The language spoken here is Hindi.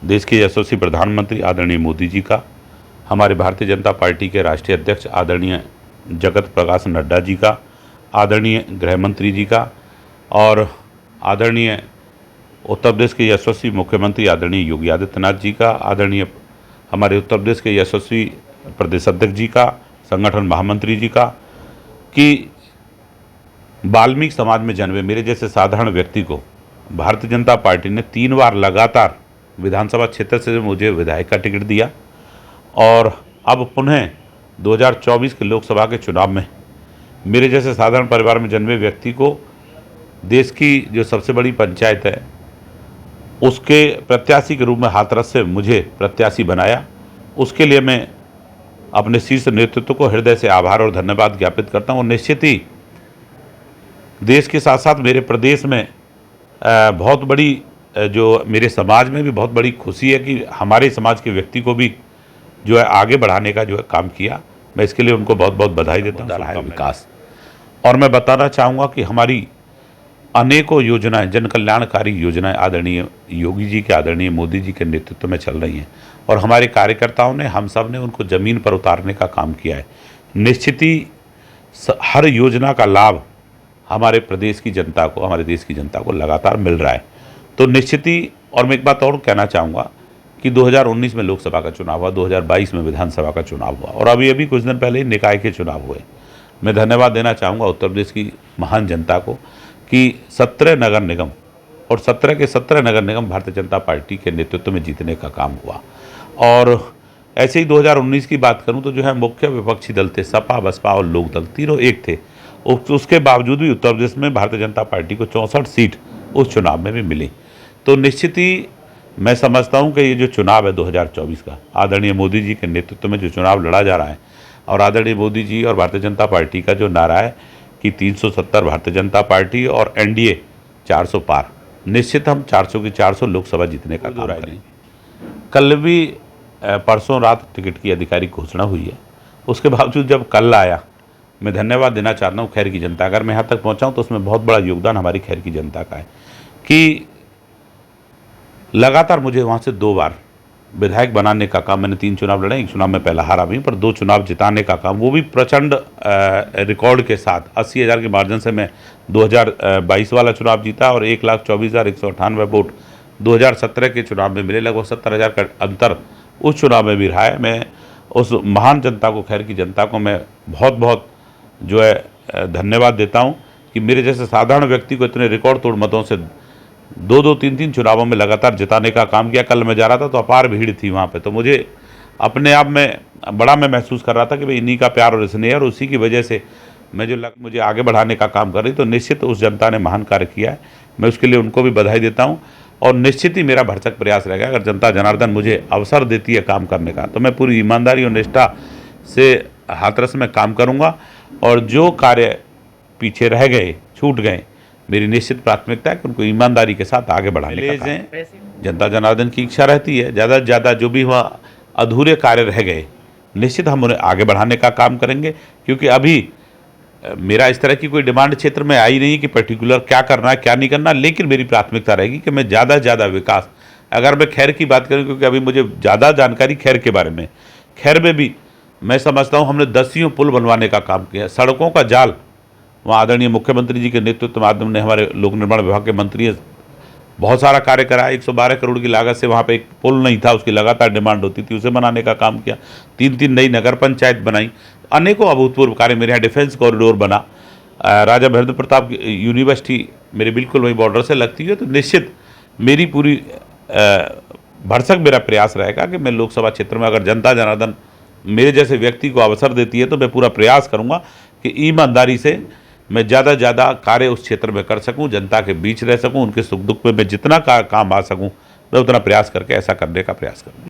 देश के यशस्वी प्रधानमंत्री आदरणीय मोदी जी का, हमारे भारतीय जनता पार्टी के राष्ट्रीय अध्यक्ष आदरणीय जगत प्रकाश नड्डा जी का, आदरणीय गृह मंत्री जी का और आदरणीय उत्तर प्रदेश के यशस्वी मुख्यमंत्री आदरणीय योगी आदित्यनाथ जी का, आदरणीय हमारे उत्तर प्रदेश के यशस्वी प्रदेश अध्यक्ष जी का, संगठन महामंत्री जी का, कि वाल्मीकि समाज में जन्मे मेरे जैसे साधारण व्यक्ति को भारतीय जनता पार्टी ने 3 बार लगातार विधानसभा क्षेत्र से मुझे विधायक का टिकट दिया और अब पुनः 2024 के लोकसभा के चुनाव में मेरे जैसे साधारण परिवार में जन्मे व्यक्ति को देश की जो सबसे बड़ी पंचायत है उसके प्रत्याशी के रूप में हाथरस से मुझे प्रत्याशी बनाया। उसके लिए मैं अपने शीर्ष नेतृत्व को हृदय से आभार और धन्यवाद ज्ञापित करता हूँ। और निश्चित ही देश के साथ साथ मेरे प्रदेश में बहुत बड़ी जो मेरे समाज में भी बहुत बड़ी खुशी है कि हमारे समाज के व्यक्ति को भी जो है आगे बढ़ाने का जो है काम किया। मैं इसके लिए उनको बहुत बहुत बधाई देता हूँ। विकास और मैं बताना चाहूँगा कि हमारी अनेकों योजनाएं, जन कल्याणकारी योजनाएं आदरणीय योगी जी के, आदरणीय मोदी जी के नेतृत्व में चल रही हैं और हमारे कार्यकर्ताओं ने, हम सब ने उनको ज़मीन पर उतारने का काम किया है। निश्चित ही हर योजना का लाभ हमारे प्रदेश की जनता को, हमारे देश की जनता को लगातार मिल रहा है। तो निश्चित ही, और मैं एक बात और कहना चाहूँगा कि 2019 में लोकसभा का चुनाव हुआ, 2022 में विधानसभा का चुनाव हुआ और अभी कुछ दिन पहले ही निकाय के चुनाव हुए। मैं धन्यवाद देना चाहूँगा उत्तर प्रदेश की महान जनता को कि 17 नगर निगम और 17 के 17 नगर निगम भारतीय जनता पार्टी के नेतृत्व में जीतने का काम हुआ। और ऐसे ही 2019 की बात करूं तो जो है मुख्य विपक्षी दल थे, सपा, बसपा और लोकदल, तीनों एक थे। उसके बावजूद भी उत्तर प्रदेश में भारतीय जनता पार्टी को 64 सीट उस चुनाव में भी मिली। तो निश्चित ही मैं समझता हूं कि ये जो चुनाव है 2024 का, आदरणीय मोदी जी के नेतृत्व में जो चुनाव लड़ा जा रहा है और आदरणीय मोदी जी और भारतीय जनता पार्टी का जो नारा है कि 370 भारतीय जनता पार्टी और एनडीए 400 पार, निश्चित हम 400 की 400 लोकसभा जीतने का काम करेंगे। कल भी परसों रात टिकट की आधिकारिक घोषणा हुई है, उसके बावजूद जब कल आया, मैं धन्यवाद देना चाहता हूँ खैर की जनता। अगर मैं यहाँ तक पहुँचा हूँ तो उसमें बहुत बड़ा योगदान हमारी खैर की जनता का है कि लगातार मुझे वहाँ से 2 बार विधायक बनाने का काम, मैंने 3 चुनाव लड़े, एक चुनाव में पहला हारा भी, पर 2 चुनाव जिताने का काम, वो भी प्रचंड रिकॉर्ड के साथ 80,000 के मार्जिन से मैं 2022 वाला चुनाव जीता और 1,24,198 वोट 2017 के चुनाव में मिले। लगभग 70,000 का अंतर उस चुनाव में भी रहा है। मैं उस महान जनता को, खैर की जनता को मैं बहुत बहुत जो है धन्यवाद देता हूँ कि मेरे जैसे साधारण व्यक्ति को इतने रिकॉर्ड तोड़ मतों से 2-2, 3-3 चुनावों में लगातार जिताने का काम किया। कल मैं जा रहा था तो अपार भीड़ थी वहाँ पे, तो मुझे अपने आप में बड़ा मैं महसूस कर रहा था कि भाई इन्हीं का प्यार और स्नेह और उसी की वजह से मैं जो मुझे आगे बढ़ाने का काम कर रही, तो निश्चित उस जनता ने महान कार्य किया है। मैं उसके लिए उनको भी बधाई देता हूँ और निश्चित ही मेरा भरसक प्रयास रहेगा, अगर जनता जनार्दन मुझे अवसर देती है काम करने का तो मैं पूरी ईमानदारी और निष्ठा से हाथरस में काम करूँगा और जो कार्य पीछे रह गए, छूट गए, मेरी निश्चित प्राथमिकता है कि उनको ईमानदारी के साथ आगे बढ़ाने का काम। जनता जनार्दन की इच्छा रहती है ज़्यादा से ज़्यादा जो भी वहाँ अधूरे कार्य रह गए, निश्चित हम उन्हें आगे बढ़ाने का काम करेंगे। क्योंकि अभी मेरा इस तरह की कोई डिमांड क्षेत्र में आई नहीं कि पर्टिकुलर क्या करना है क्या नहीं करना, लेकिन मेरी प्राथमिकता रहेगी कि मैं ज़्यादा से ज़्यादा विकास, अगर मैं खैर की बात करूँ क्योंकि अभी मुझे ज़्यादा जानकारी खैर के बारे में, खैर में भी मैं समझता हूँ हमने 10 पुल बनवाने का काम किया, सड़कों का जाल वहाँ आदरणीय मुख्यमंत्री जी के नेतृत्व माध्यम ने, हमारे लोक निर्माण विभाग के मंत्री बहुत सारा कार्य करा। 112 करोड़ की लागत से वहाँ पे एक पुल नहीं था, उसकी लगातार डिमांड होती थी, उसे बनाने का काम किया। 3 नई नगर पंचायत बनाई, अनेकों अभूतपूर्व कार्य। मेरे यहाँ डिफेंस कॉरिडोर बना, राजा महेंद्र प्रताप यूनिवर्सिटी मेरे बिल्कुल वही बॉर्डर से लगती है। तो निश्चित मेरी पूरी भरसक मेरा प्रयास रहेगा कि मैं लोकसभा क्षेत्र में अगर जनता जनार्दन मेरे जैसे व्यक्ति को अवसर देती है तो मैं पूरा प्रयास करूँगा कि ईमानदारी से मैं ज़्यादा से ज़्यादा कार्य उस क्षेत्र में कर सकूं, जनता के बीच रह सकूं, उनके सुख दुख में मैं जितना काम आ सकूं मैं उतना प्रयास करके ऐसा करने का प्रयास करूं।